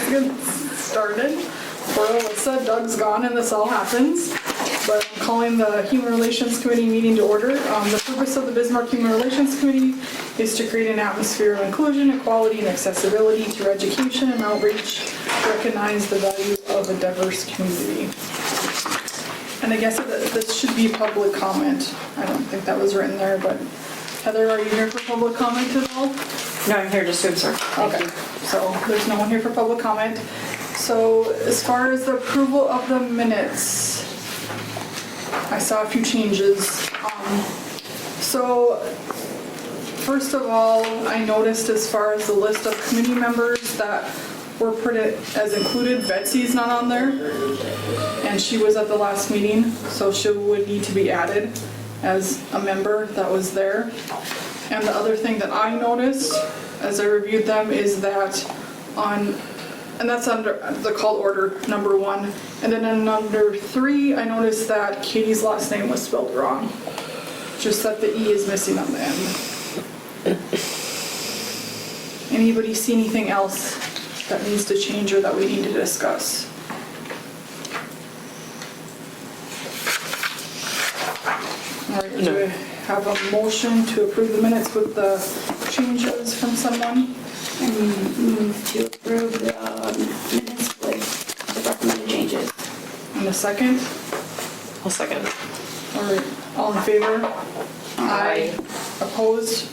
get started. Poor Alyssa, Doug's gone and this all happens. But I'm calling the Human Relations Committee meeting to order. The purpose of the Bismarck Human Relations Committee is to create an atmosphere of inclusion, equality, and accessibility through education and outreach to recognize the value of a diverse community. And I guess this should be public comment. I don't think that was written there, but Heather, are you here for public comment at all? No, I'm here just to observe. Okay, so there's no one here for public comment. So as far as the approval of the minutes, I saw a few changes. So first of all, I noticed as far as the list of committee members that were put as included, Betsy's not on there. And she was at the last meeting, so she would need to be added as a member that was there. And the other thing that I noticed as I reviewed them is that and that's under the call order number 1. And then in number 3, I noticed that Katie's last name was spelled wrong. Just that the E is missing on the end. Anybody see anything else that needs to change or that we need to discuss? All right, do we have a motion to approve the minutes with the changes from someone? And move to approve the minutes with the recommended changes. And a second? I'll second. All right, all in favor? Aye. Opposed?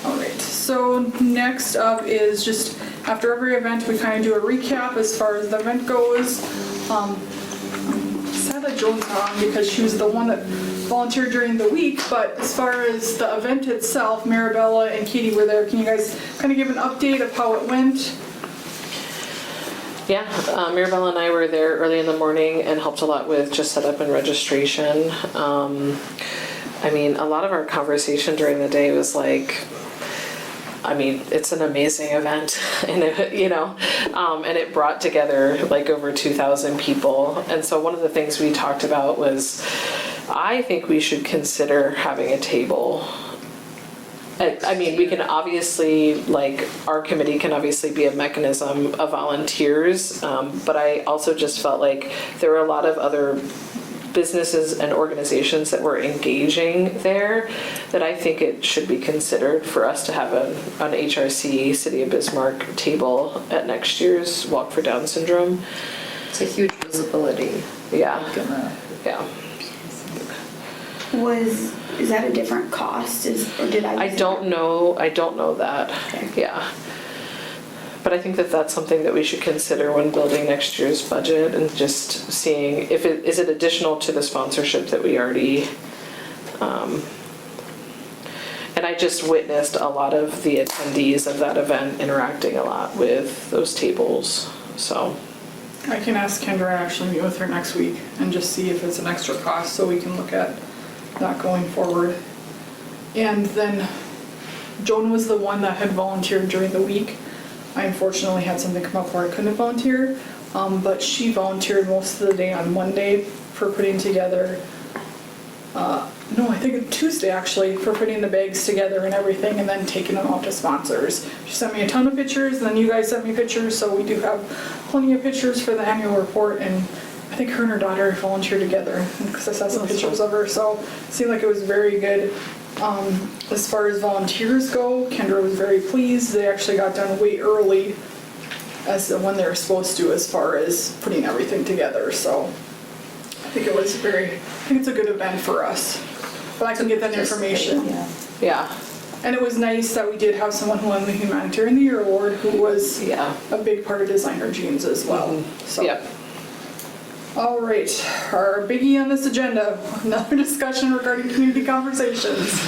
All right, so next up is just after every event, we kind of do a recap as far as the event goes. Sad that Joan's not on because she was the one that volunteered during the week, but as far as the event itself, Marabella and Katie were there. Can you guys kind of give an update of how it went? Yeah, Marabella and I were there early in the morning and helped a lot with just setup and registration. I mean, a lot of our conversation during the day was like, I mean, it's an amazing event, and and it brought together like over 2,000 people. And so one of the things we talked about was, I think we should consider having a table. I mean, we can obviously, like, our committee can obviously be a mechanism of volunteers, but I also just felt like there were a lot of other businesses and organizations that were engaging there that I think it should be considered for us to have an HRC City of Bismarck table at next year's Walk for Down Syndrome. It's a huge visibility. Yeah. Yeah. Is that a different cost? Or did I? I don't know that. Okay. Yeah. But I think that that's something that we should consider when building next year's budget and just seeing if is it additional to the sponsorship that we already. And I just witnessed a lot of the attendees of that event interacting a lot with those tables. So. I can ask Kendra and actually meet with her next week and just see if it's an extra cost so we can look at that going forward. And then Joan was the one that had volunteered during the week. I unfortunately had something come up where I couldn't volunteer, but she volunteered most of the day on Monday for putting together, I think Tuesday actually, for putting the bags together and everything and then taking them out to sponsors. She sent me a ton of pictures, and then you guys sent me pictures, so we do have plenty of pictures for the annual report, and I think her and her daughter volunteered together because I saw some pictures of her, so it seemed like it was very good. As far as volunteers go, Kendra was very pleased. They actually got done way early as when they were supposed to as far as putting everything together, so I think it's a good event for us. But I can get that information. Yeah. And it was nice that we did have someone who won the Humanitarian of the Year award who was a big part of Designer Jeans as well. Mm-hmm. So. Yep. All right, our biggie on this agenda, another discussion regarding community conversations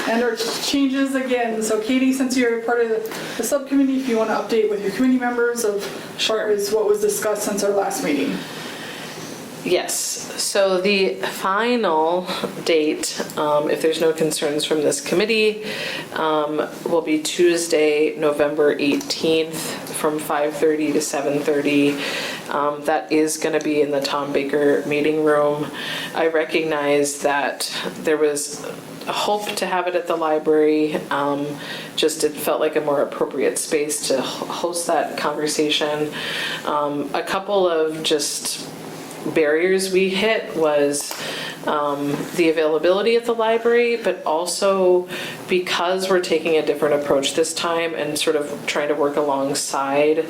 and our changes again. So Katie, since you're part of the subcommittee, if you want to update with your committee members of far as what was discussed since our last meeting. Yes, so the final date, if there's no concerns from this committee, will be Tuesday, November 18th from 5:30 to 7:30. That is going to be in the Tom Baker meeting room. I recognize that there was hope to have it at the library. Just it felt like a more appropriate space to host that conversation. A couple of just barriers we hit was the availability at the library, but also because we're taking a different approach this time and sort of trying to work alongside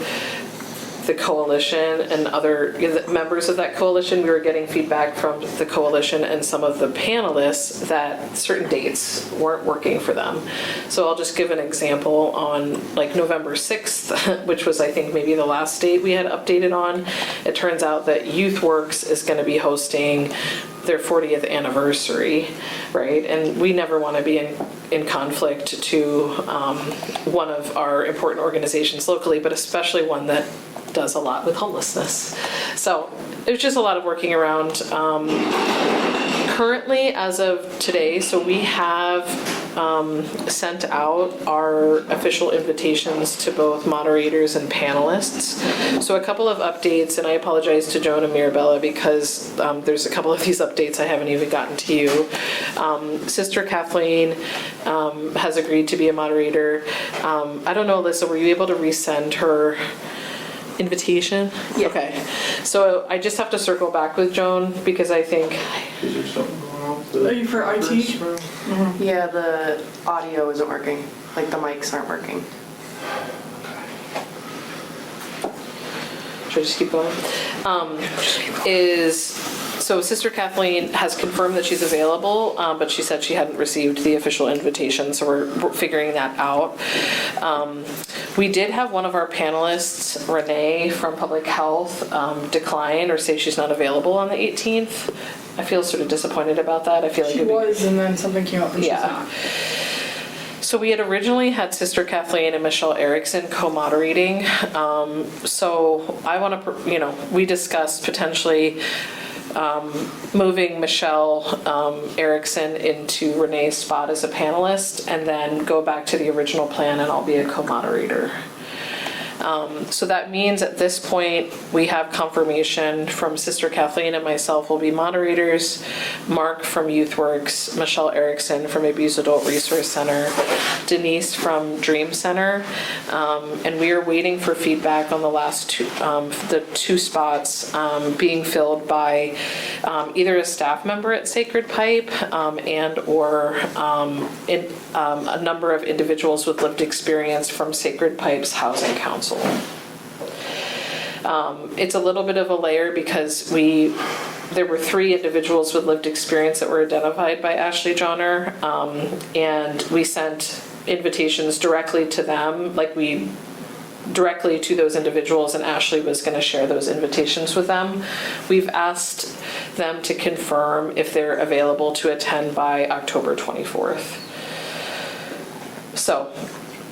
the coalition and other members of that coalition, we were getting feedback from the coalition and some of the panelists that certain dates weren't working for them. So I'll just give an example on like November 6th, which was I think maybe the last date we had updated on. It turns out that YouthWorks is going to be hosting their 40th anniversary, right? And we never want to be in conflict to one of our important organizations locally, but especially one that does a lot with homelessness. So it was just a lot of working around. Currently, as of today, so we have sent out our official invitations to both moderators and panelists. So a couple of updates, and I apologize to Joan and Mirabella because there's a couple of these updates I haven't even gotten to you. Sister Kathleen has agreed to be a moderator. I don't know, Alyssa, were you able to resend her invitation? Yeah. Okay. So I just have to circle back with Joan because I think Is there something going on with Are the you for IT? conference room? Yeah, the audio isn't working, like the mics aren't working. should I just keep going? So Sister Kathleen has confirmed that she's available, but she said she hadn't received the official invitation, so we're figuring that out. We did have one of our panelists, Renee from Public Health, decline or say she's not available on the 18th. I feel sort of disappointed about that. I feel like She it'd be- was, and then something came up and she's Yeah. not. So we had originally had Sister Kathleen and Michelle Erickson co-moderating. So I want to, we discussed potentially moving Michelle Erickson into Renee's spot as a panelist and then go back to the original plan and I'll be a co-moderator. So that means at this point, we have confirmation from Sister Kathleen and myself will be moderators, Mark from YouthWorks, Michelle Erickson from Abuse Adult Resource Center, Denise from Dream Center, and we are waiting for feedback on the last the two spots being filled by either a staff member at Sacred Pipe and or a number of individuals with lived experience from Sacred Pipe's Housing Council. It's a little bit of a layer because there were 3 individuals with lived experience that were identified by Ashley Johnner, and we sent invitations directly to them, directly to those individuals, and Ashley was going to share those invitations with them. We've asked them to confirm if they're available to attend by October 24th. So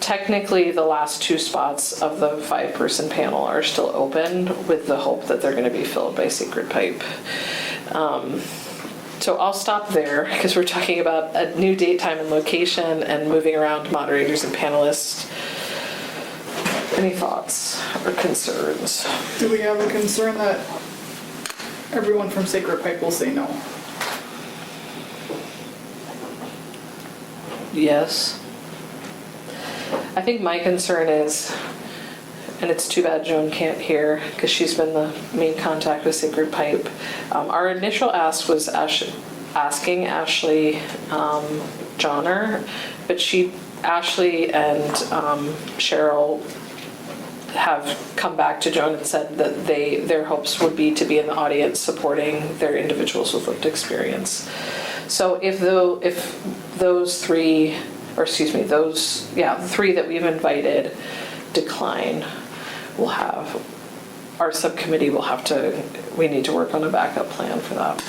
technically, the last 2 spots of the 5-person panel are still open with the hope that they're going to be filled by Sacred Pipe. So I'll stop there because we're talking about a new date, time, and location and moving around moderators and panelists. Any thoughts or concerns? Do we have a concern that everyone from Sacred Pipe will say no? Yes. I think my concern is, and it's too bad Joan can't hear because she's been the main contact with Sacred Pipe. Our initial ask was asking Ashley Johnner, but Ashley and Cheryl have come back to Joan and said that their hopes would be to be in the audience supporting their individuals with lived experience. So if those 3, or excuse me, the 3 that we've invited decline, our subcommittee we need to work on a backup plan for that.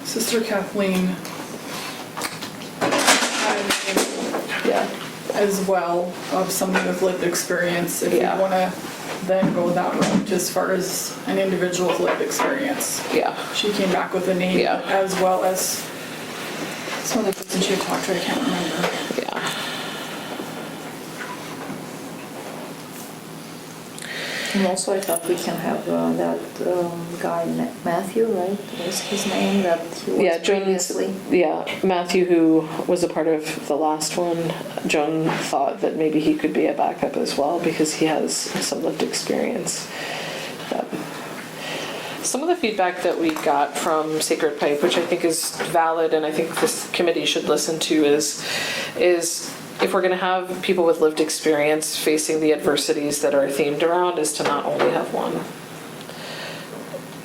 Sister Kathleen had Yeah. as well of somebody with lived experience, if you Yeah. want to then go that route as far as an individual with lived experience. Yeah. She came back with a name Yeah. as well as some other person she had talked to, I can't remember. Yeah. And also, I thought we can have that guy, Matthew, right? Was his name that he was Yeah, Jones, previously? yeah, Matthew, who was a part of the last one, Joan thought that maybe he could be a backup as well because he has some lived experience. But some of the feedback that we got from Sacred Pipe, which I think is valid and I think this committee should listen to, is if we're going to have people with lived experience facing the adversities that are themed around, is to not only have one.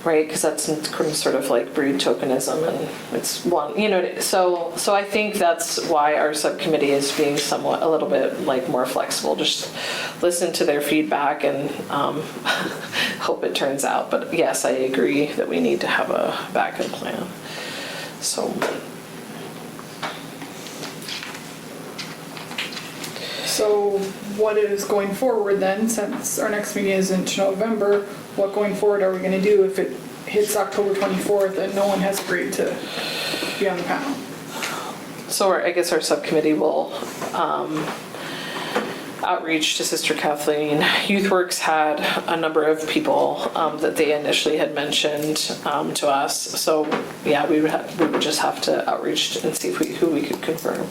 Right, because that's sort of like breed tokenism, and it's one, you know. So I think that's why our subcommittee is being somewhat a little bit like more flexible. Just listen to their feedback and hope it turns out. But yes, I agree that we need to have a backup plan. So. So what is going forward then, since our next meeting is in November, what going forward are we gonna do if it hits October 24th and no one has agreed to be on the panel? So I guess our subcommittee will outreach to Sister Kathleen. YouthWorks had a number of people that they initially had mentioned to us. So yeah, we would just have to outreach and see who we could confirm.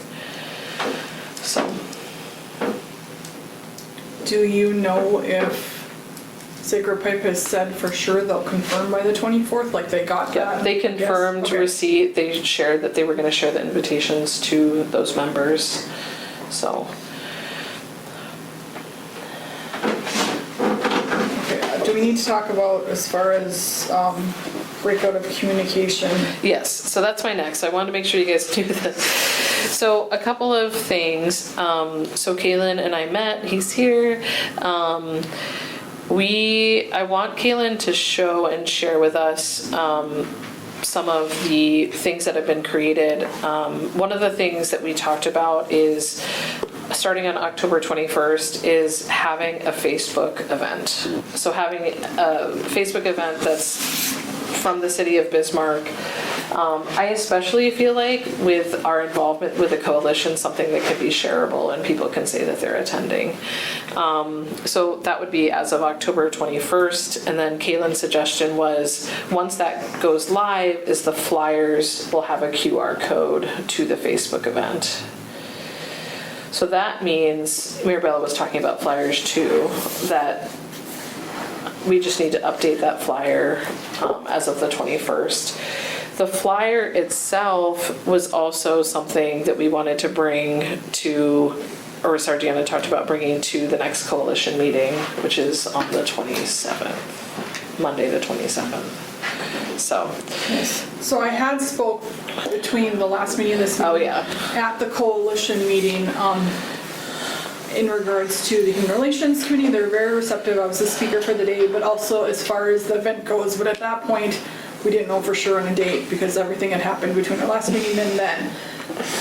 So. Do you know if Sacred Pipe has said for sure they'll confirm by the 24th, like they got that? Yeah, they confirmed Yes? Okay. receipt. They shared that they were going to share the invitations to those members. So. Okay, do we need to talk about as far as breakout of communication? Yes, so that's my next. I wanted to make sure you guys knew this. So a couple of things. So Kaylin and I met. He's here. I want Kaylin to show and share with us some of the things that have been created. One of the things that we talked about is starting on October 21st is having a Facebook event. So having a Facebook event that's from the city of Bismarck. I especially feel like with our involvement with the coalition, something that can be shareable and people can say that they're attending. So that would be as of October 21st. And then Kaylin's suggestion was once that goes live is the flyers will have a QR code to the Facebook event. So that means, Mirabella was talking about flyers too, that we just need to update that flyer as of the 21st. The flyer itself was also something that we wanted to bring to, or Sardiana talked about bringing to the next coalition meeting, which is on the 27th, Monday the 27th. So. So I had spoke between the last meeting and this meeting. Oh, yeah. At the coalition meeting, in regards to the Human Relations Committee, they're very receptive. I was the speaker for the day, but also as far as the event goes. But at that point, we didn't know for sure on a date because everything had happened between our last meeting and then.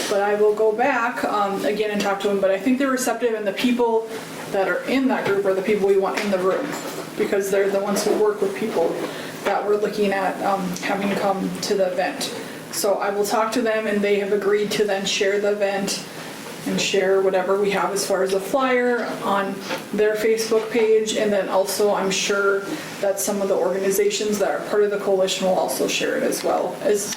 But I will go back again and talk to them. But I think they're receptive, and the people that are in that group are the people we want in the room because they're the ones who work with people that we're looking at having come to the event. So I will talk to them, and they have agreed to then share the event and share whatever we have as far as a flyer on their Facebook page. And then also I'm sure that some of the organizations that are part of the coalition will also share it as well as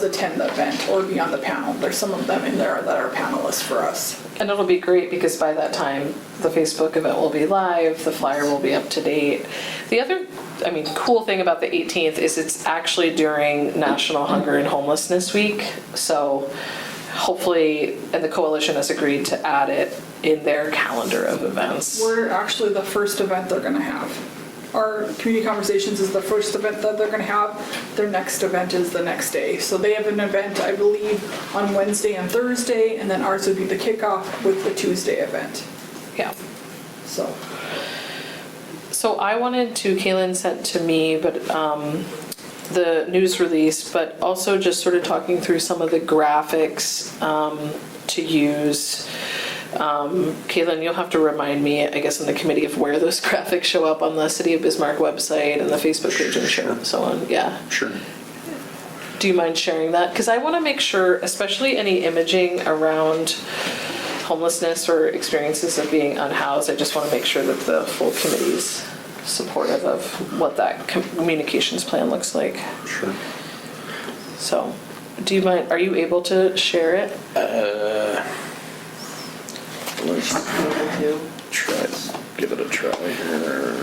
attend the event or be on the panel. There's some of them in there that are panelists for us. And it'll be great because by that time, the Facebook event will be live, the flyer will be up to date. The other, cool thing about the 18th is it's actually during National Hunger and Homelessness Week. So hopefully, and the coalition has agreed to add it in their calendar of events. We're actually the first event they're gonna have. Our community conversations is the first event that they're gonna have. Their next event is the next day. So they have an event, I believe, on Wednesday and Thursday, and then ours would be the kickoff with the Tuesday event. Yeah. So I wanted to, Kaylin sent to me, but the news release, but also just sort of talking through some of the graphics to use. Kaylin, you'll have to remind me, I guess, in the committee of where those graphics show up on the City of Bismarck website and the Facebook page and so on. Yeah. Sure. Do you mind sharing that? Because I want to make sure, especially any imaging around homelessness or experiences of being unhoused, I just want to make sure that the full committee's supportive of what that communications plan looks like. Sure. So, do you mind, are you able to share it? Let's try, give it a try here.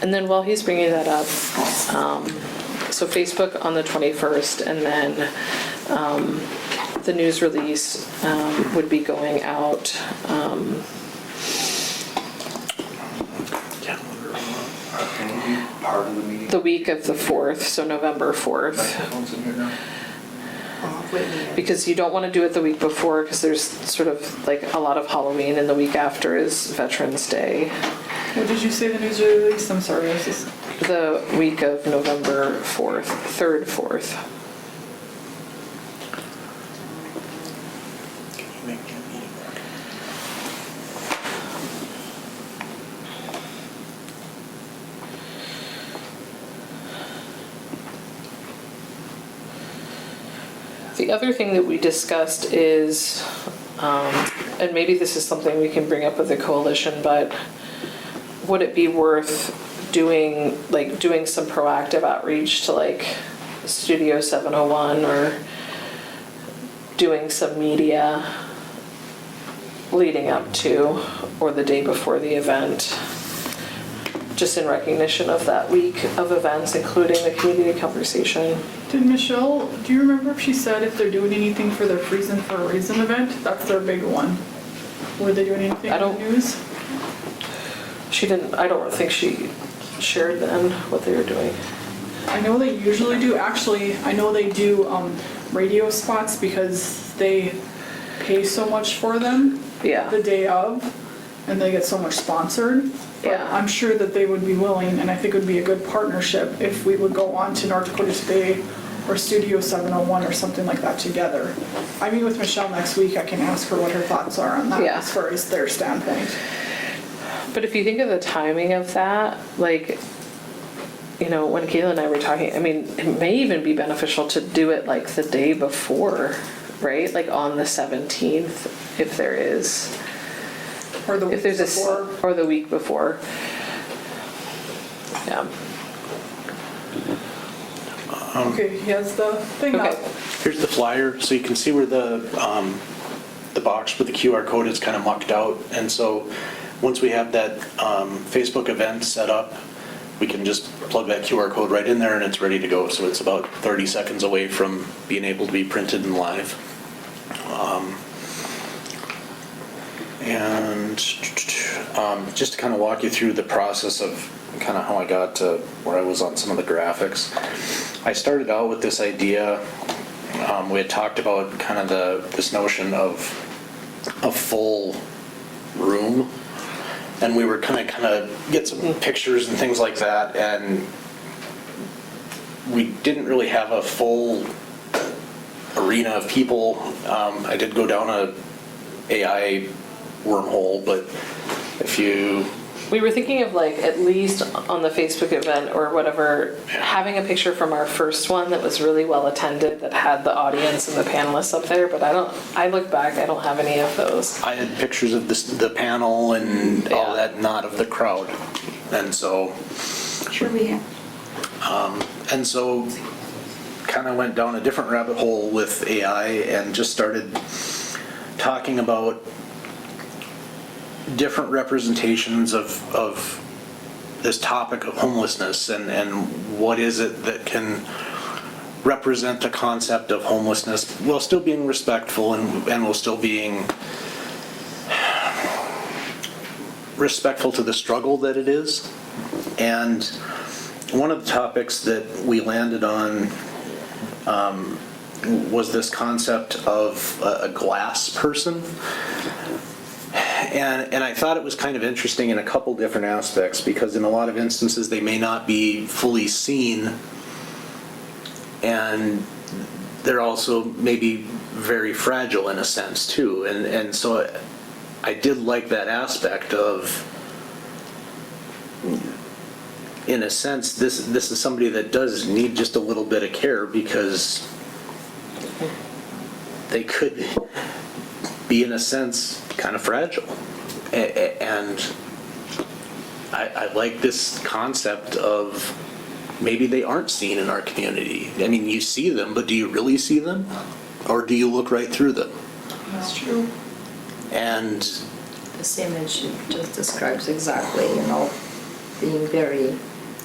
And then while he's bringing that up, so Facebook on the 21st, and then the news release would be going out. Part of the meeting. The week of the 4th, so November 4th. Microphone's in here now. Whitney. Because you don't want to do it the week before, because there's sort of like a lot of Halloween, and the week after is Veterans Day. What did you say the news release? I'm sorry, I was just. The week of November 4th, 3rd, 4th. The other thing that we discussed is, and maybe this is something we can bring up with the coalition, but would it be worth doing some proactive outreach to like Studio 701, or doing some media leading up to or the day before the event, just in recognition of that week of events, including the community conversation. Did Michelle, do you remember if she said if they're doing anything for their Freezing for a Raisin event? That's their big one. Were they doing anything I in the don't- news? She didn't, I don't think she shared then what they were doing. I know they usually do, actually, I know they do radio spots because they pay so much for them Yeah. the day of, and they get so much sponsored. But Yeah. I'm sure that they would be willing, and I think it would be a good partnership if we would go on to North Dakota Today or Studio 701 or something like that together. I meet with Michelle next week, I can ask her what her thoughts are on that Yeah. as far as their standpoint. But if you think of the timing of that, like, you know, when Kayla and I were talking, I mean, it may even be beneficial to do it like the day before, right? Like on the 17th, if there is, Or the if week there's before. or the week before. Yeah. Okay, he has the thing up. Okay. Here's the flyer, so you can see where the box with the QR code is kind of mucked out. And so once we have that Facebook event set up, we can just plug that QR code right in there and it's ready to go. So it's about 30 seconds away from being able to be printed and live. And just to kind of walk you through the process of kind of how I got to where I was on some of the graphics. I started out with this idea, we had talked about kind of this notion of a full room, and we were kind of get some pictures and things like that, and we didn't really have a full arena of people. I did go down a AI wormhole, but if you We were thinking of like, at least on the Facebook event or whatever, having a picture from our first one that was really well attended, that had the audience and the panelists up there, but I look back, I don't have any of those. I had pictures of the panel and all Yeah. that, not of the crowd. And so Sure we have. kind of went down a different rabbit hole with AI and just started talking about different representations of this topic of homelessness and what is it that can represent the concept of homelessness while still being respectful and while still being respectful to the struggle that it is. And one of the topics that we landed on was this concept of a glass person. And I thought it was kind of interesting in a couple different aspects, because in a lot of instances they may not be fully seen, and they're also maybe very fragile in a sense too. And so I did like that aspect of, in a sense, this is somebody that does need just a little bit of care, because they could be, in a sense, kind of fragile. And I like this concept of maybe they aren't seen in our community. I mean, you see them, but do you really see them? Or do you look right through them? That's true. And This image just describes exactly, being very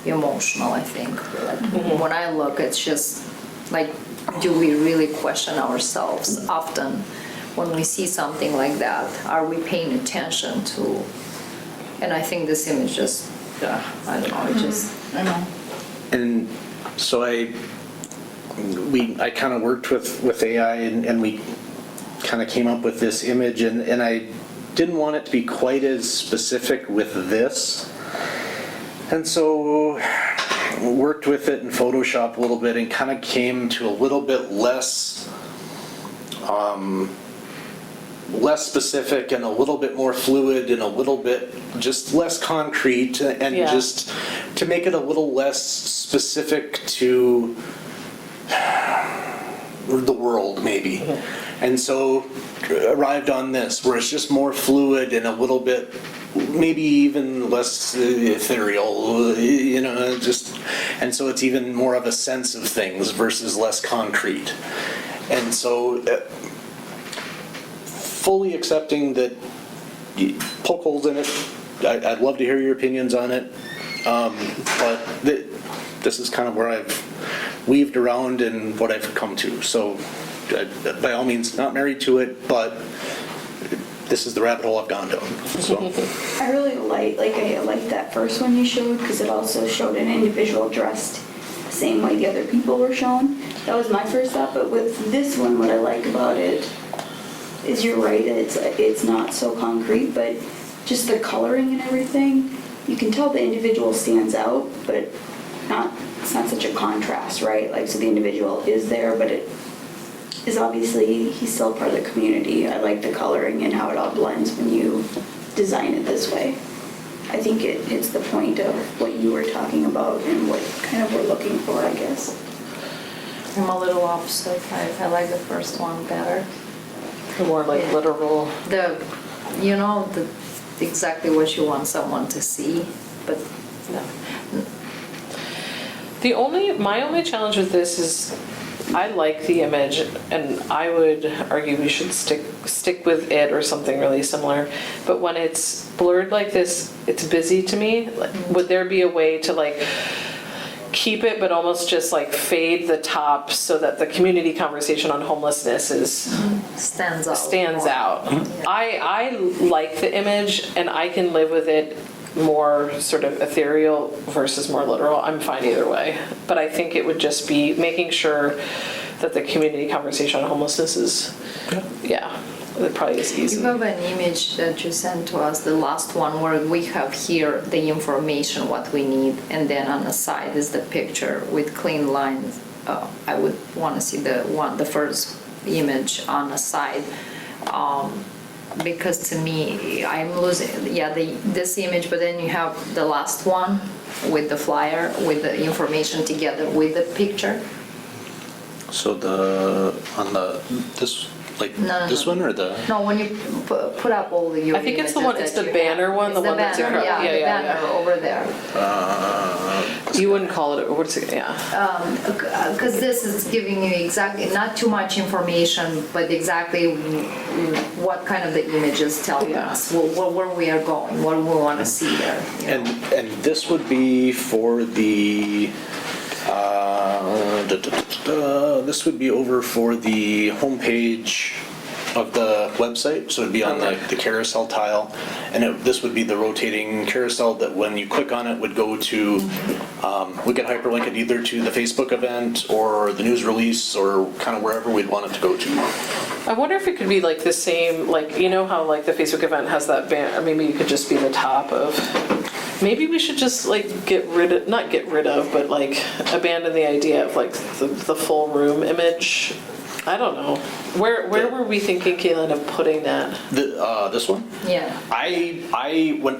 emotional, I think. Like, when I look, it's just like, do we really question ourselves often when we see something like that? Are we paying attention to? And I think this image just, I don't know, it just. I know. And so I kind of worked with AI and we kind of came up with this image, and I didn't want it to be quite as specific with this. And so worked with it in Photoshop a little bit and kind of came to a little bit less specific and a little bit more fluid and a little bit just less concrete, and Yeah. just to make it a little less specific to the world maybe. And so arrived on this where it's just more fluid and a little bit maybe even less ethereal, just, and so it's even more of a sense of things versus less concrete. And so fully accepting that you poke holes in it. I'd love to hear your opinions on it, but this is kind of where I've weaved around and what I've come to. So by all means, not married to it, but this is the rabbit hole I've gone down. So I really I like that first one you showed, because it also showed an individual dressed the same way the other people were shown. That was my first thought, but with this one, what I like about it is, you're right, it's not so concrete, but just the coloring and everything, you can tell the individual stands out, but it's not such a contrast, right? Like, so the individual is there, but it is obviously, he's still part of the community. I like the coloring and how it all blends when you design it this way. I think it hits the point of what you were talking about and what kind of we're looking for, I guess. I'm a little opposite. I like the first one better. The more like literal. Exactly what you want someone to see, but no. My only challenge with this is I like the image, and I would argue we should stick with it or something really similar. But when it's blurred like this, it's busy to me. Like, would there be a way to keep it, but almost just fade the top so that the community conversation on homelessness Stands out. I like the image, and I can live with it more sort of ethereal versus more literal. I'm fine either way. But I think it would just be making sure that the community conversation on homelessness is, it probably is easy. You have an image that you sent to us, the last one, where we have here the information, what we need, and then on the side is the picture with clean lines. I would want to see the first image on the side. Because to me, I'm losing, this image, but then you have the last one with the flyer, with the information together with the picture. So this one or the? No, when you put up all the I think it's the one, it's the banner one, the one that's across. Yeah, the banner over there. You wouldn't call it, what's it, Because this is giving you exactly, not too much information, but exactly what kind of the images tell us, where we are going, what we want to see there. And this would be for the, this would be over for the homepage of the website, so it'd be on the carousel tile, and this would be the rotating carousel that when you click on it would go to, we could hyperlink it either to the Facebook event or the news release or kind of wherever we'd want it to go to. I wonder if it could be the same, how the Facebook event has that banner, or maybe you could just be the top of, maybe we should just not get rid of, but abandon the idea of the full room image. I don't know. Where were we thinking, Kaylin, of putting that? This one? Yeah.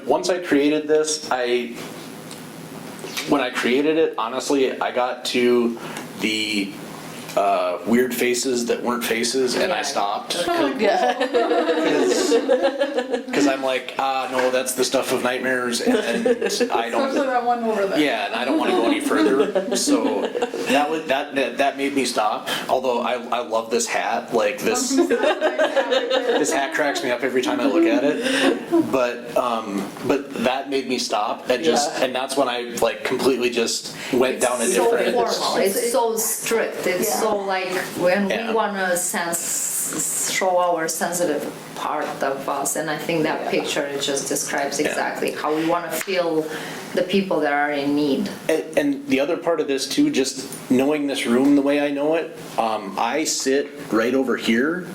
Once I created this, when I created it, honestly, I got to the weird faces that weren't faces, and I Yeah. stopped. Yeah. Because I'm like, no, that's the stuff of nightmares, and I Especially don't. that one over there. Yeah, and I don't want to go any further. So that made me stop. Although I love this hat, like this this hat cracks me up every time I look at it. But that made me stop and Yeah. and that's when I like completely just went down a So different. formal, it's so strict, it's Yeah. so like when Yeah. we wanna show our sensitive part of us, and I think that picture, it just describes exactly how we wanna feel the people that are in need. And the other part of this too, just knowing this room the way I know it, I sit right over here,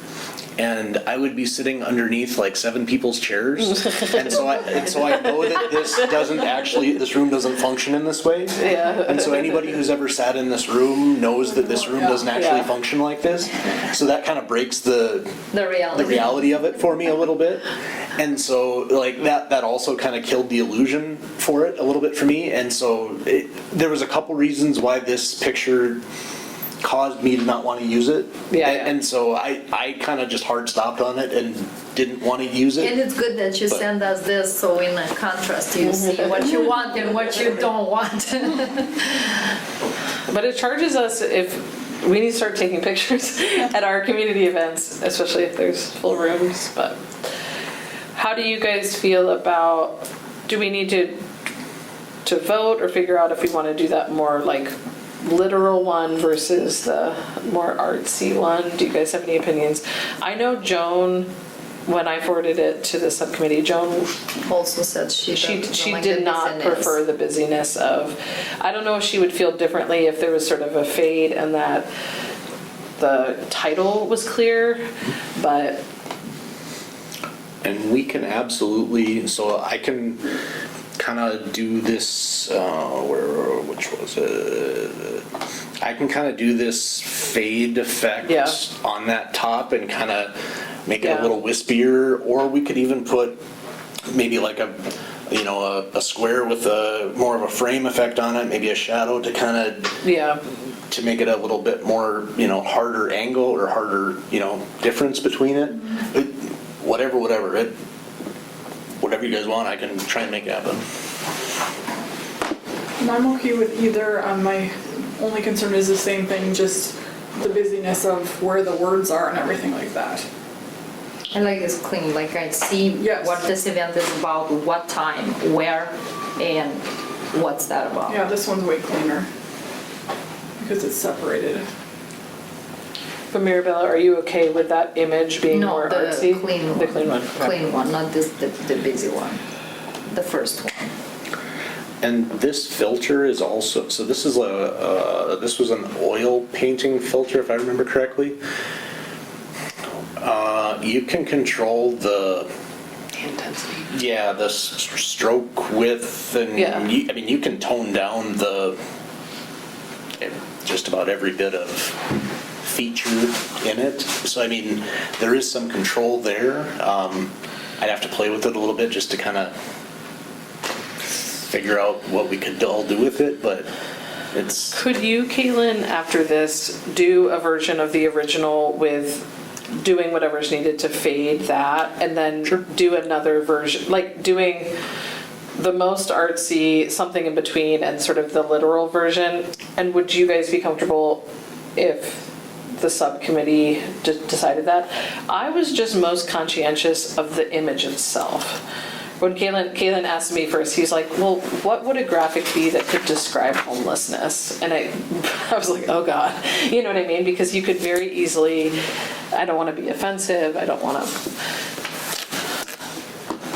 and I would be sitting underneath like 7 people's chairs, and so I know that this room doesn't function in this way. Yeah. And so anybody who's ever sat in this room knows that this room doesn't actually Yeah. function like this. So that kind of breaks the The reality. of it for me a little bit. And so like that also kind of killed the illusion for it a little bit for me. And so there was a couple reasons why this picture caused me to not want to use it. Yeah, And, yeah. and so I kind of just hard stopped on it and didn't want to use And it. it's good that you But- send us this, so in a contrast you see what you want and what you don't want. But it charges us if we need to start taking pictures at our community events, especially if there's full rooms. But how do you guys feel about, do we need to vote or figure out if we want to do that more like literal one versus the more artsy one? Do you guys have any opinions? I know Joan, when I forwarded it to the subcommittee, Joan, Also said she she doesn't like did the not business. prefer the busyness of, I don't know if she would feel differently if there was sort of a fade and that the title was clear, but And we can absolutely, so I can kind of do this, which was it? I can kind of do this fade effect Yeah. on that top and kind of make it Yeah. a little wispier, or we could even put maybe like a square with more of a frame effect on it, maybe a shadow to kind of yeah. to make it a little bit more, harder angle or harder, difference between it. Whatever you guys want, I can try and make happen. And I'm okay with either. My only concern is the same thing, just the busyness of where the words are and everything like that. I like this clean, like I see Yes. what this event is about, what time, where, and what's that about. Yeah, this one's way cleaner because it's separated. But Mirabella, are you okay with that image being No, more the artsy? clean one. The clean one. okay. Clean one, not the busy one, the first one. And this filter is also, so this is this was an oil painting filter, if I remember correctly. You can control the Intensity. Yeah, the stroke width, and Yeah. you can tone down just about every bit of feature in it. So I mean, there is some control there. I'd have to play with it a little bit just to kind of figure out what we could all do with it, but it's. Could you, Caitlin, after this, do a version of the original with doing whatever's needed to fade that, and then do another version, like doing the most artsy, something in between, and sort of the literal version? And would you guys be comfortable if the subcommittee decided that? I was just most conscientious of the image itself. When Caitlin asked me first, he's like, well, what would a graphic be that could describe homelessness? And I was like, oh God, you know what I mean? Because you could very easily, I don't want to be offensive, I don't want to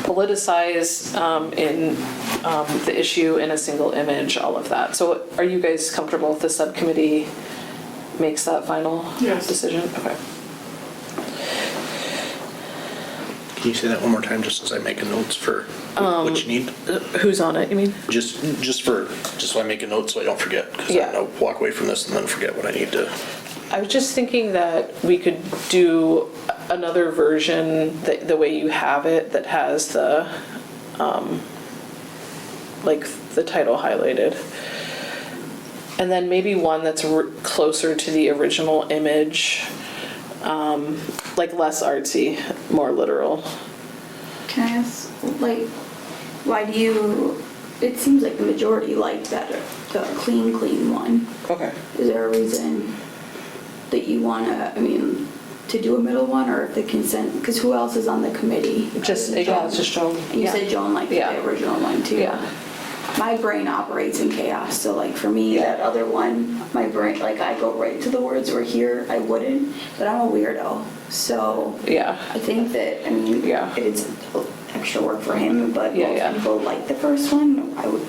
politicize in the issue in a single image, all of that. So are you guys comfortable if the subcommittee makes that final Yes. decision? Okay. Can you say that one more time, just as I make a notes for what you need? Who's on it, you mean? Just so I make a note so I don't forget, because Yeah. I'll walk away from this and then forget what I need to. I was just thinking that we could do another version, the way you have it, that has the, like, the title highlighted. And then maybe one that's closer to the original image, like less artsy, more literal. Can I ask, like, why do you, it seems like the majority like that, the clean one. Okay. Is there a reason that you wanna, I mean, to do a middle one, or if the consent, because who else is on the committee? Just, yeah, it's just Joan. And you Yeah. said Joan liked Yeah. the original one too. Yeah. My brain operates in chaos, so like for me, that other one, my brain, like I go right to the words, where here I wouldn't, but I'm a weirdo. So Yeah. I think that, I mean, Yeah. it's extra work for him, but Yeah, most yeah. people like the first one. I would,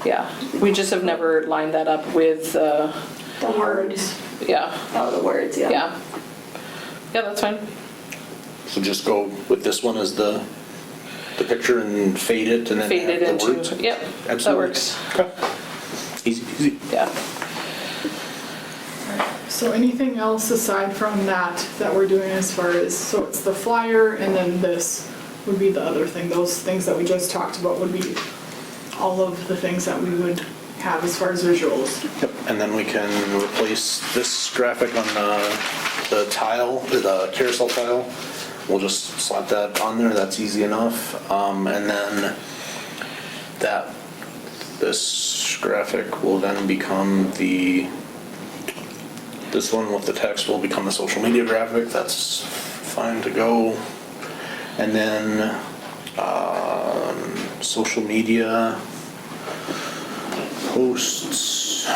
Yeah. We just have never lined that up with, the hard, yeah. oh, the words, yeah. Yeah. Yeah, that's fine. So just go with this one as the picture and fade it and then Fade it add the words? into, yep, that Absolutely. works. Okay. Easy, easy. Yeah. So anything else aside from that we're doing as far as, so it's the flyer and then this would be the other thing, those things that we just talked about would be all of the things that we would have as far as visuals. Yep, and then we can replace this graphic on the tile, the carousel tile. We'll just slap that on there, that's easy enough. And then this graphic will then become this one with the text will become the social media graphic, that's fine to go. And then social media posts.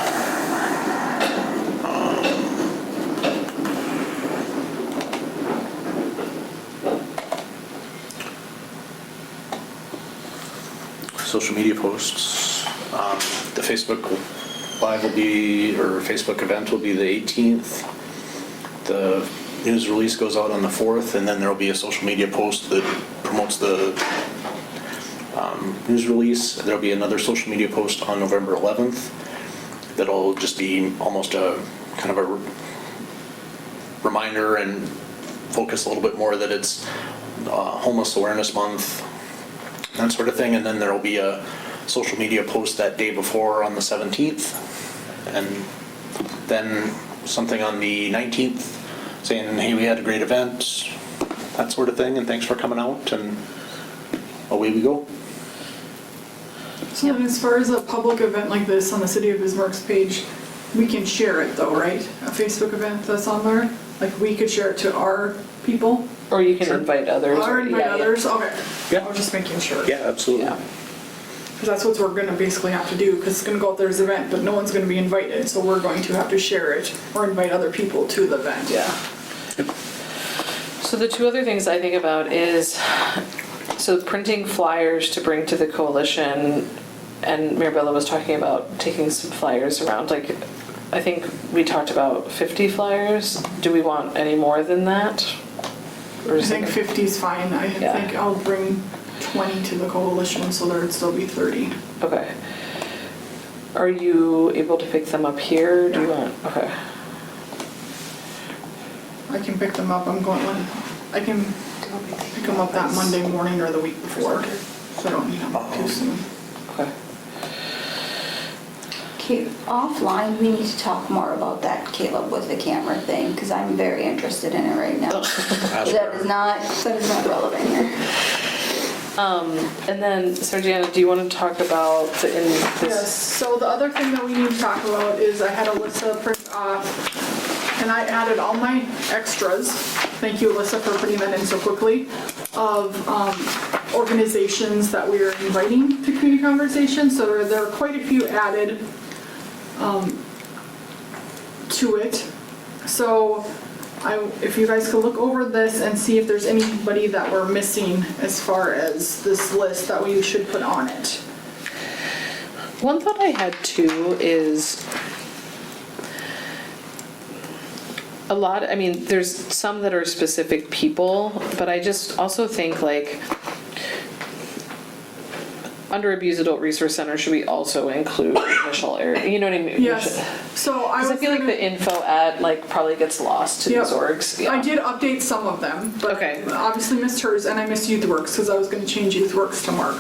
Social media posts. The Facebook Live will be, or Facebook event will be the 18th. The news release goes out on the 4th, and then there'll be a social media post that promotes the news release. There'll be another social media post on November 11th that'll just be almost a kind of a reminder and focus a little bit more that it's Homeless Awareness Month, that sort of thing. And then there'll be a social media post that day before on the 17th, and then something on the 19th saying, hey, we had a great event, that sort of thing, and thanks for coming out, and away we go. So then as far as a public event like this on the City of Bismarck's page, we can share it though, right? A Facebook event that's on there? Like we could share it to our people? Or you can invite others. Or invite yeah, others? Okay. Yeah. I was just making sure. Yeah, absolutely. Yeah. Because that's what we're gonna basically have to do, because it's gonna go out there as an event, but no one's gonna be invited, so we're going to have to share it or invite other people to the event. Yeah. So the two other things I think about is, so printing flyers to bring to the coalition, and Mirabella was talking about taking some flyers around, like, I think we talked about 50 flyers. Do we want any more than that? Or I is think it- 50 is fine. I Yeah. think I'll bring 20 to the coalition, so there'd still be 30. Okay. Are you able to pick them up here? Do you want, okay. I can pick them up. I can pick them up that Monday morning or the week before, so I don't need them too soon. Okay. Okay, offline, we need to talk more about that, Caleb, with the camera thing, because I'm very interested in it right now. That is not relevant here. And then, Sardiana, do you want to talk about in Yes, this? so the other thing that we need to talk about is I had Alyssa print off, and I added all my extras, thank you Alyssa for putting that in so quickly, of organizations that we are inviting to community conversations, so there are quite a few added to it. So if you guys could look over this and see if there's anybody that we're missing as far as this list that we should put on it. One thought I had too is a lot, I mean, there's some that are specific people, but I just also think like under Abuse Adult Resource Center, should we also include initial area? You know what I mean? Yes, so I Because was I feel like gonna- the info ad like probably gets lost to Yep. these orgs. Yeah. I did update some of them, but Okay. I obviously missed hers, and I missed YouthWorks because I was going to change YouthWorks to Mark.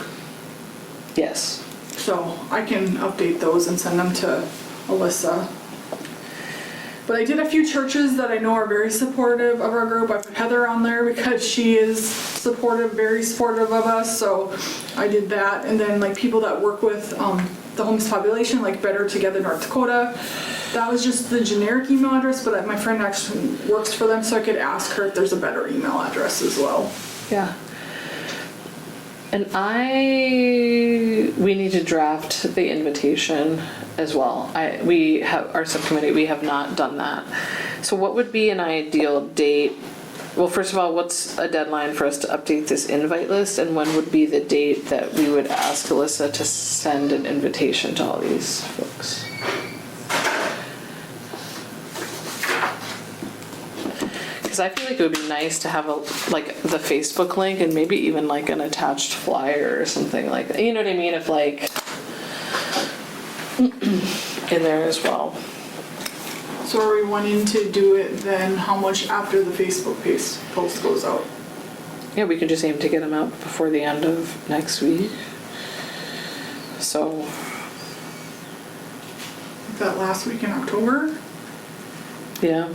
Yes. So I can update those and send them to Alyssa. But I did a few churches that I know are very supportive of our group. I put Heather on there because she is supportive, very supportive of us, so I did that. And then like people that work with the homeless population, like Better Together North Dakota, that was just the generic email address, but my friend actually works for them, so I could ask her if there's a better email address as well. Yeah. And we need to draft the invitation as well. We have, our subcommittee, we have not done that. So what would be an ideal date? Well, first of all, what's a deadline for us to update this invite list? And when would be the date that we would ask Alyssa to send an invitation to all these folks? Because I feel like it would be nice to have like the Facebook link and maybe even like an attached flyer or something like that. You know what I mean? If like in there as well. So are we wanting to do it then how much after the Facebook post goes out? Yeah, we can just aim to get them out before the end of next week. So That last week in October? yeah.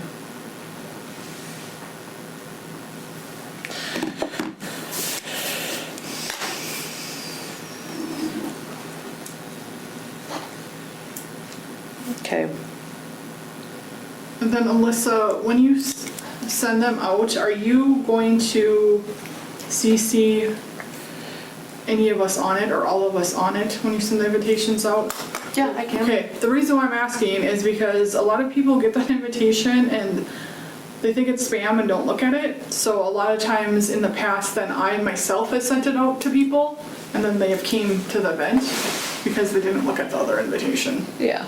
Okay. And then Alyssa, when you send them out, are you going to CC any of us on it or all of us on it when you send the invitations out? Yeah, I can. Okay, the reason why I'm asking is because a lot of people get that invitation and they think it's spam and don't look at it. So a lot of times in the past, then I myself have sent it out to people and then they have came to the event because they didn't look at the other invitation. Yeah.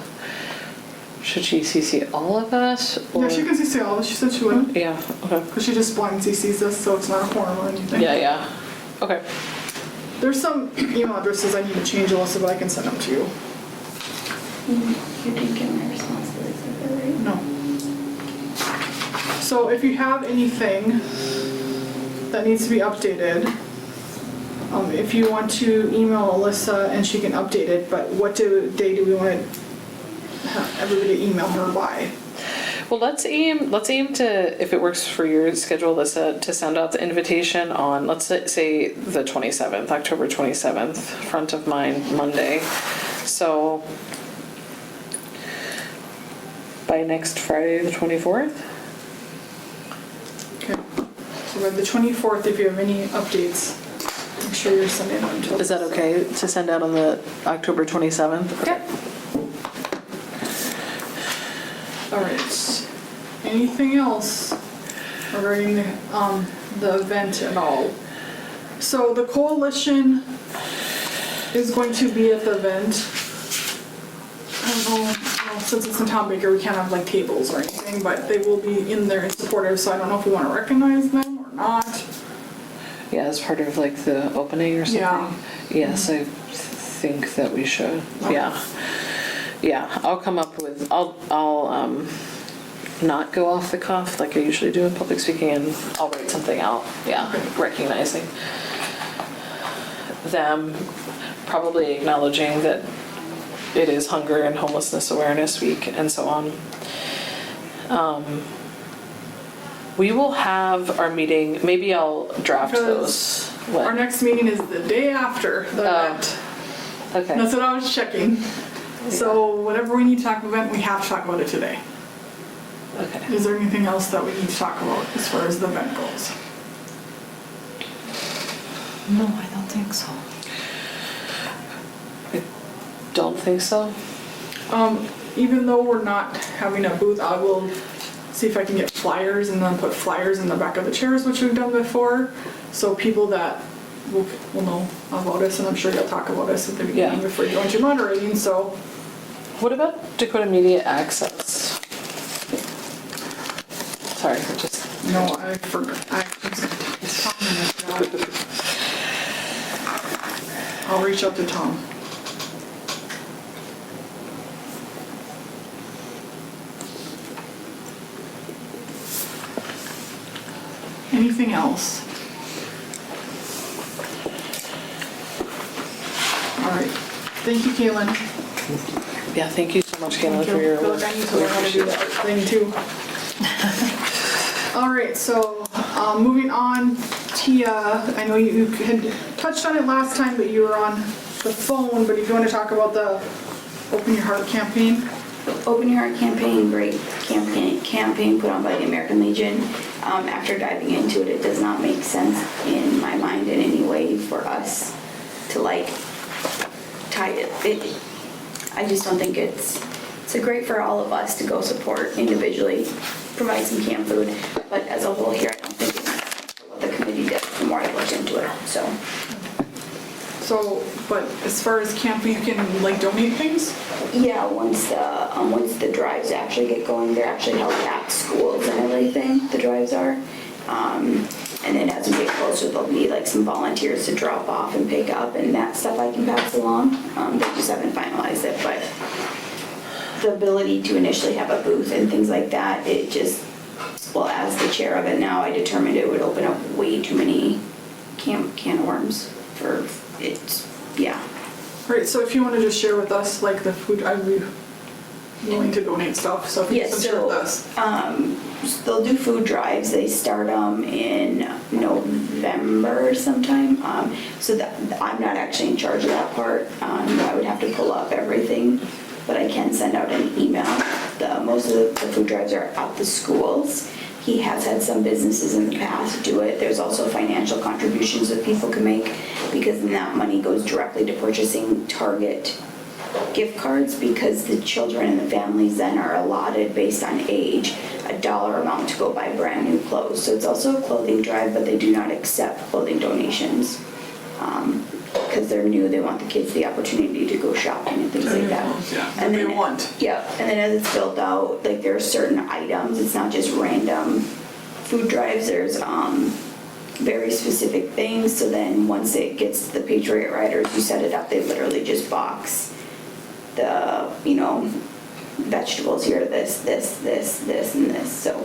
Should she CC all of us? Or? Yeah, she can CC all of us. She said she would. Yeah, okay. Because she just blind CCs us, so it's not a quorum or anything. Yeah, yeah. Okay. There's some email addresses I need to change, Alyssa, but I can send them to you. You didn't get my responsibilities, right? No. So if you have anything that needs to be updated, if you want to email Alyssa and she can update it, but what day do we want to have everybody email her by? Well, let's aim to, if it works for your schedule, Alyssa, to send out the invitation on, let's say the 27th, October 27th, front of mind, Monday. So by next Friday, the 24th? Okay. So by the 24th, if you have any updates, make sure you're sending them to us. Is that okay to send out on the October 27th? Okay. All right. Anything else regarding the event at all? So the coalition is going to be at the event. I don't know, well, since it's in Tom Baker, we can't have like tables or anything, but they will be in there and supportive, so I don't know if we want to recognize them or not. Yeah, as part of like the opening or something? Yeah. Yes, I think that we should. Yeah. Yeah, I'll come up with, I'll not go off the cuff like I usually do in public speaking, and I'll write something out, yeah, recognizing them, probably acknowledging that it is Hunger and Homelessness Awareness Week and so on. We will have our meeting, maybe I'll draft those. Because our next meeting is the day after the event. Okay, That's what I was checking. So whatever we need to talk about, we have to talk about it today. okay. Is there anything else that we need to talk about as far as the event goes? No, I don't think so. Don't think so? Even though we're not having a booth, I will see if I can get flyers and then put flyers in the back of the chairs, which we've done before. So people that will know about us, and I'm sure you'll talk about us at the beginning before you go into moderating, so. What about Dakota Media Access? Sorry, just, No, I forgot. It's Tom and I forgot. I'll reach out to Tom. Anything else? All right. Thank you, Kaylin. yeah, thank you so much. much, Kayla, for your I feel work. like I need to learn how to do that thing too. All right, so moving on, Tia, I know you had touched on it last time, but you were on the phone, but if you want to talk about the Open Your Heart campaign. Open Your Heart campaign, great campaign put on by the American Legion. After diving into it, it does not make sense in my mind in any way for us to like tie it. I just don't think it's great for all of us to go support individually, provide some camp food, but as a whole here, I don't think it's what the committee did the more I looked into it, so. So, but as far as camping, you can like donate things? Yeah, once the drives actually get going, they're actually held at schools and everything, the drives are. And then as we get closer, there'll be like some volunteers to drop off and pick up, and that stuff I can pass along. They just haven't finalized it, but the ability to initially have a booth and things like that, it just, well, as the chair of it now, I determined it would open up way too many can of worms for it, yeah. All right, so if you want to just share with us like the food, I'd be willing to donate stuff, so if you Yes, can share with us. They'll do food drives. They start in November sometime. So that I'm not actually in charge of that part. I would have to pull up everything, but I can send out an email. Most of the food drives are at the schools. He has had some businesses in the past do it. There's also financial contributions that people can make, because then that money goes directly to purchasing Target gift cards, because the children and the families then are allotted based on age a dollar amount to go buy brand new clothes. So it's also a clothing drive, but they do not accept clothing donations because they're new. They want the kids the opportunity to go shopping and things like that. Yeah, that they want. Yeah, and then as it's filled out, like there are certain items. It's not just random food drives. There's very specific things. So then once it gets to the Patriot Riders, you set it up. They literally just box the, vegetables here, this, and this. So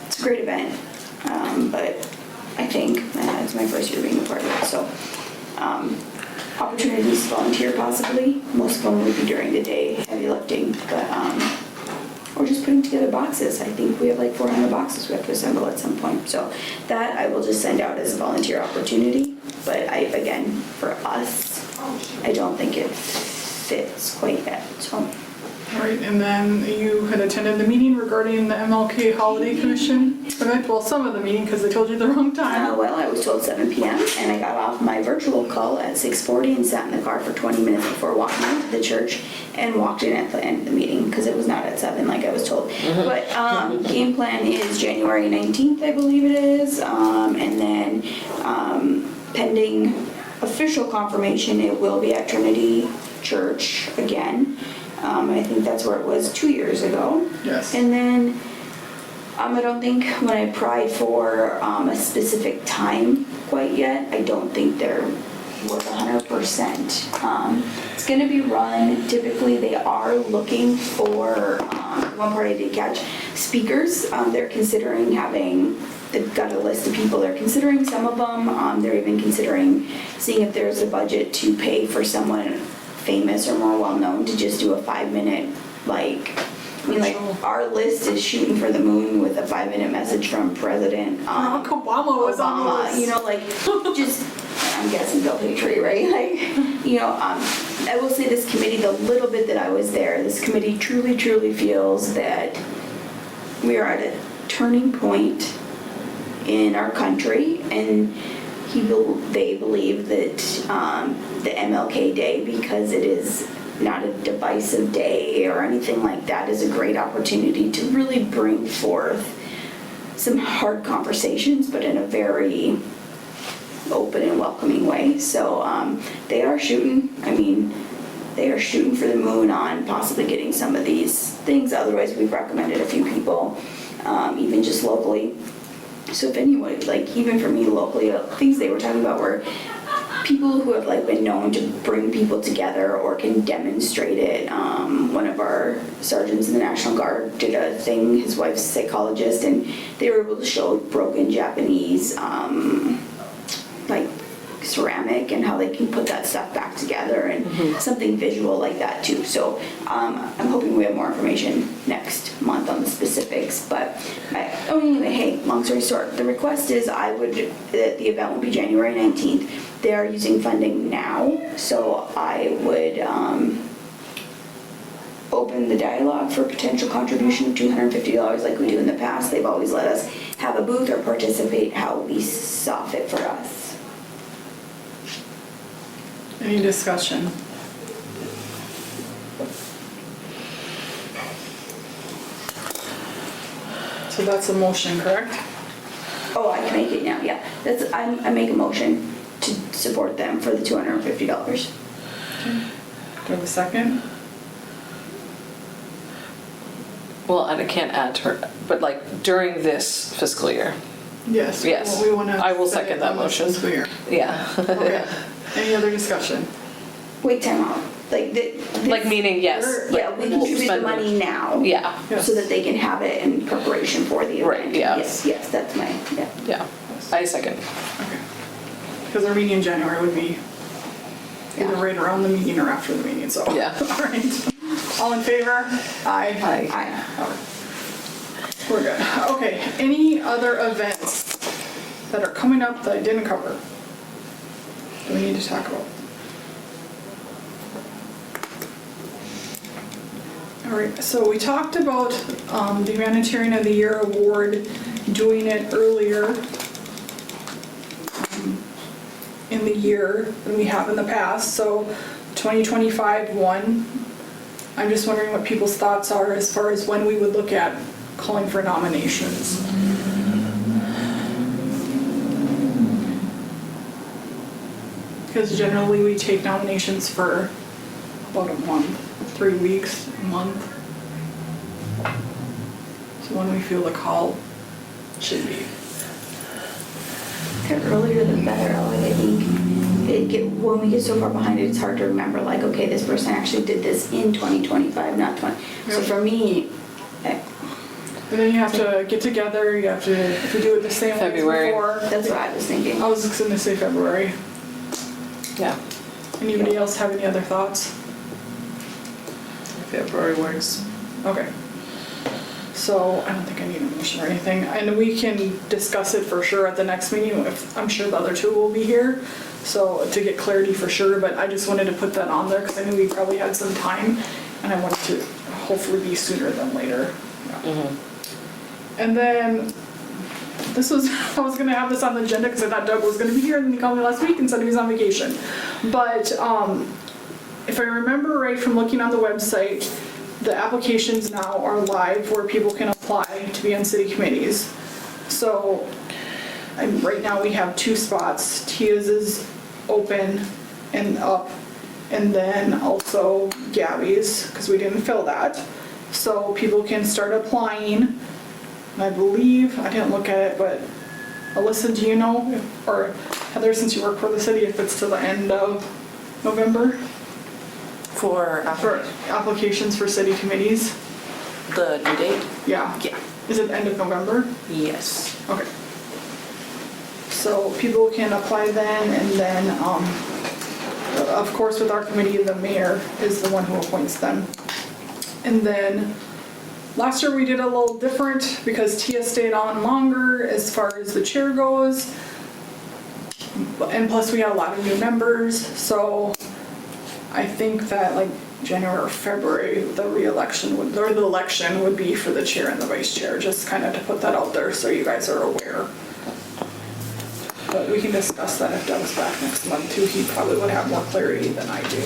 it's a great event, but I think it's my first year being a part of it. So opportunities to volunteer possibly. Most of them would be during the day, heavy lifting, but or just putting together boxes. I think we have like 400 boxes we have to assemble at some point. So that I will just send out as a volunteer opportunity. But again, for us, I don't think it fits quite yet. So. All right, and then you had attended the meeting regarding the MLK Holiday Commission event. Well, some of the meeting because they told you the wrong time. Well, I was told 7 p.m. and I got off my virtual call at 6:40 and sat in the car for 20 minutes before walking into the church and walked in at the end of the meeting because it was not at 7 like I was told. But game plan is January 19th, I believe it is, and then pending official confirmation, it will be at Trinity Church again. I think that's where it was 2 years ago. Yes. And then I don't think when I applied for a specific time quite yet, I don't think there was 100%. It's going to be run, typically they are looking for, one part I did catch, speakers. They're considering they've got a list of people they're considering, some of them. They're even considering seeing if there's a budget to pay for someone famous or more well-known to just do a 5-minute, our list is shooting for the moon with a 5-minute message from President Barack Obama was on the list. just, I'm guessing Bill Petrie, right? I will say this committee, the little bit that I was there, this committee truly, truly feels that we are at a turning point in our country, and they believe that the MLK Day, because it is not a divisive day or anything like that, is a great opportunity to really bring forth some hard conversations, but in a very open and welcoming way. So they are shooting for the moon on possibly getting some of these things. Otherwise, we've recommended a few people, even just locally. So if anyone, even for me locally, things they were talking about were people who have been known to bring people together or can demonstrate it. One of our sergeants in the National Guard did a thing, his wife's a psychologist, and they were able to show broken Japanese ceramic and how they can put that stuff back together and something visual like that too. So I'm hoping we have more information next month on the specifics. But anyway, hey, long story short, the request is that the event will be January 19th. They are using funding now, so I would open the dialogue for potential contribution of $250 like we do in the past. They've always let us have a booth or participate how we saw fit for us. Any discussion? So that's a motion, correct? Oh, I can make it now, yeah. I make a motion to support them for the $250. Do I have a second? Well, and I can't add to her, but like during this fiscal year. Yes. Yes. Well, we wanna I will set second it that on the motion. fiscal year. Yeah. Okay. Any other discussion? Wait, time out. Like meaning, yes. Yeah, like, we we'll contribute the spend money now. Yeah, Yes. So that they can have it in preparation for the event. Right, yes. Yes, that's my, yeah. yeah. I second. Okay. Because our meeting in January would be either Yeah. right around the meeting or after the meeting, so. Yeah. All right. All in favor? Aye. Aye. All right. We're good. Okay, any other events that are coming up that I didn't cover? Do we need to talk about? All right, so we talked about the Humanitarian of the Year award, doing it earlier in the year than we have in the past. So 2025 won. I'm just wondering what people's thoughts are as far as when we would look at calling for nominations. Because generally we take nominations for about a month, 3 weeks, a month. So when we feel the call should be. The earlier the better, I think. When we get so far behind it, it's hard to remember, like, okay, this person actually did this in 2025, not 20. So Yep. for me, And then you have to get together, you have to, if we do it the same way as February. before. that's what I was thinking. I was just gonna say February. Yeah. Anybody else have any other thoughts? February works. Okay. So I don't think I need a motion or anything, and we can discuss it for sure at the next meeting, if, I'm sure the other two will be here. So to get clarity for sure, but I just wanted to put that on there because I knew we probably had some time and I wanted to hopefully be sooner than later. Yeah. And then, this was, I was gonna have this on the agenda because I thought Doug was gonna be here and then he called me last week and said he was on vacation. But if I remember right from looking on the website, the applications now are live where people can apply to be on city committees. So, right now we have 2 spots. Tia's is open and up, and then also Gabby's, because we didn't fill that. So people can start applying. And I believe, I didn't look at it, but Alyssa, do you know, or Heather, since you work for the city, if it's to the end of November? For For applications for city committees? the due date? Yeah. Yeah. Is it end of November? Yes. Okay. So people can apply then, and then, of course, with our committee, the mayor is the one who appoints them. And then, last year we did a little different because Tia stayed on longer as far as the chair goes. And plus we had a lot of new members, so I think that like January or February, the election would be for the chair and the vice chair, just kind of to put that out there so you guys are aware. But we can discuss that if Doug's back next month too, he probably would have more clarity than I do.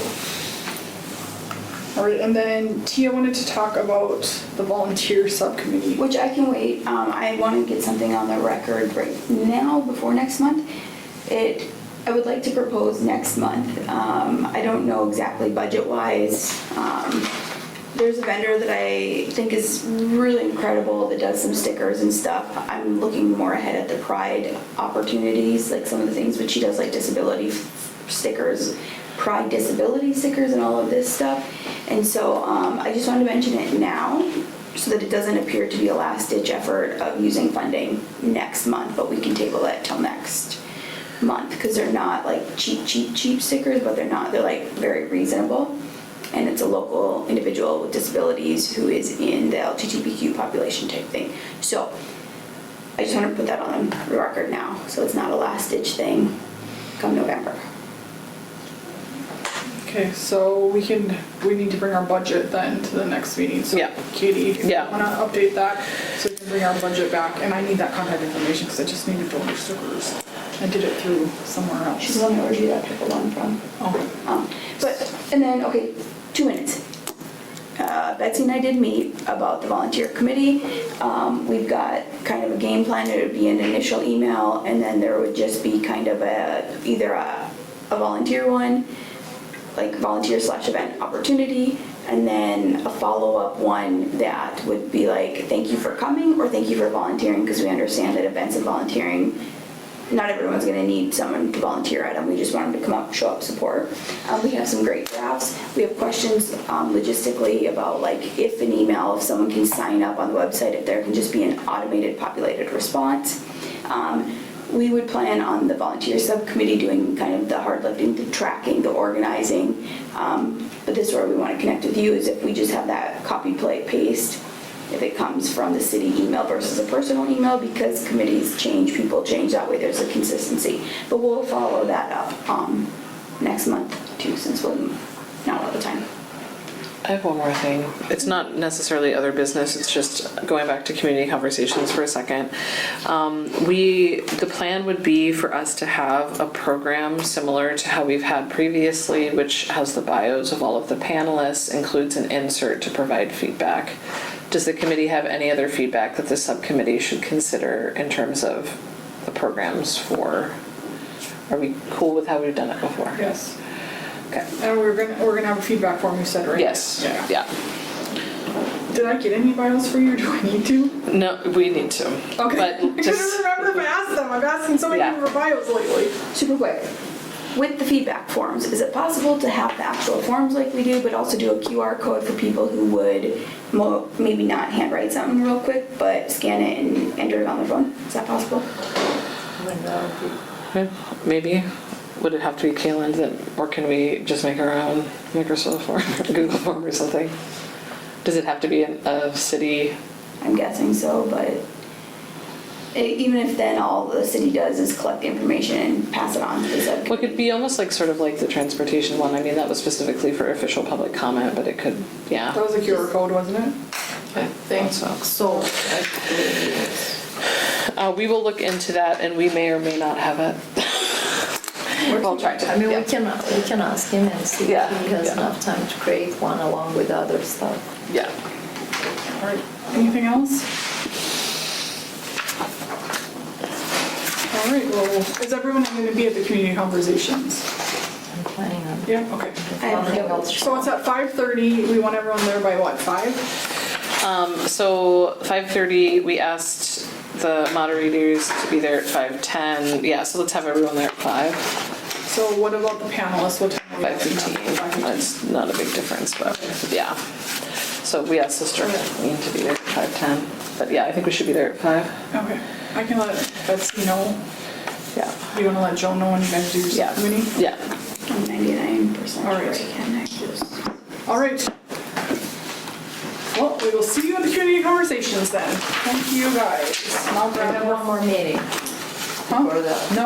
All right, and then Tia wanted to talk about the volunteer subcommittee. Which I can wait. I want to get something on the record right now before next month. I would like to propose next month. I don't know exactly budget-wise. There's a vendor that I think is really incredible that does some stickers and stuff. I'm looking more ahead at the Pride opportunities, like some of the things which she does, like disability stickers, Pride disability stickers and all of this stuff. And so I just wanted to mention it now so that it doesn't appear to be a last-ditch effort of using funding next month, but we can table that till next month, because they're not like cheap stickers, but they're like very reasonable. And it's a local individual with disabilities who is in the LGBTQ population type thing. So I just want to put that on the record now, so it's not a last ditch thing come November. Okay, so we need to bring our budget then to the next meeting. So Yeah. Katie, if you Yeah. wanna update that, so we can bring our budget back, and I need that contact information, because I just needed donor stickers. I did it through somewhere She's else. the one where you got triple one from. Oh, And then, okay, 2 minutes. Betsy and I did meet about the volunteer committee. We've got kind of a game plan. It would be an initial email, and then there would just be kind of either a volunteer one, like volunteer/event opportunity, and then a follow-up one that would be like, thank you for coming, or thank you for volunteering, because we understand that events and volunteering, not everyone's gonna need someone to volunteer at them. We just want them to come up, show up, support. We have some great drafts. We have questions logistically about like if an email, if someone can sign up on the website, if there can just be an automated populated response. We would plan on the volunteer subcommittee doing kind of the hard lifting, the tracking, the organizing. But this is where we want to connect with you, is if we just have that copy, paste, if it comes from the city email versus a personal email, because committees change, people change, that way there's a consistency. But we'll follow that up next month too, since we'll not all the time. I have one more thing. It's not necessarily other business, it's just going back to community conversations for a second. The plan would be for us to have a program similar to how we've had previously, which has the bios of all of the panelists, includes an insert to provide feedback. Does the committee have any other feedback that the subcommittee should consider in terms of the programs for, are we cool with how we've done it before? yes. Okay. And we're gonna have a feedback form, you said, right? Yes, Yeah. yeah. Did I get any bios for you, or do I need to? No, we need to. Okay. But I just, couldn't remember if I asked them. I've asked them so many Yeah. people for bios lately. Super quick. With the feedback forms, is it possible to have the actual forms like we do, but also do a QR code for people who would maybe not handwrite something real quick, but scan it and enter it on their phone? Is that possible? maybe. Would it have to be Kayland, or can we just make our own Microsoft form, or Google form or something? Does it have to be a city? I'm guessing so, but even if then all the city does is collect the information and pass it on to the subcommittee. Well, it could be almost like sort of like the transportation one. I mean, that was specifically for official public comment, but it could, yeah. That was a QR code, wasn't it? I think so. so. I believe it's- We will look into that, and we may or may not have it. We'll try to. I mean, yeah. we can ask him and see Yeah, if he has yeah. enough time to create one along with other stuff. Yeah. All right. Anything else? All right. Well, is everyone going to be at the community conversations? I'm planning on. Yeah. Okay. I have Nothing else. So it's at 5:30. We want everyone there by what? 5? So 5:30, we asked the moderators to be there at 5:10. Yeah, so let's have everyone there at 5. So what about the panelists? What time? are we looking at? 5:15. That's not a big difference, but yeah. So we asked Sister Kathleen to be there at 5:10. But yeah, I think we should be there at 5. Okay. I can let Betsy know. Yeah. You want to let Joe know when you guys do your Yeah. subcommittee? Yeah. I'm 99% All sure right. I can actually. All right. Well, we will see you in the community conversations then. Thank you guys. I'll We grab have more. one more meeting Huh? for the No.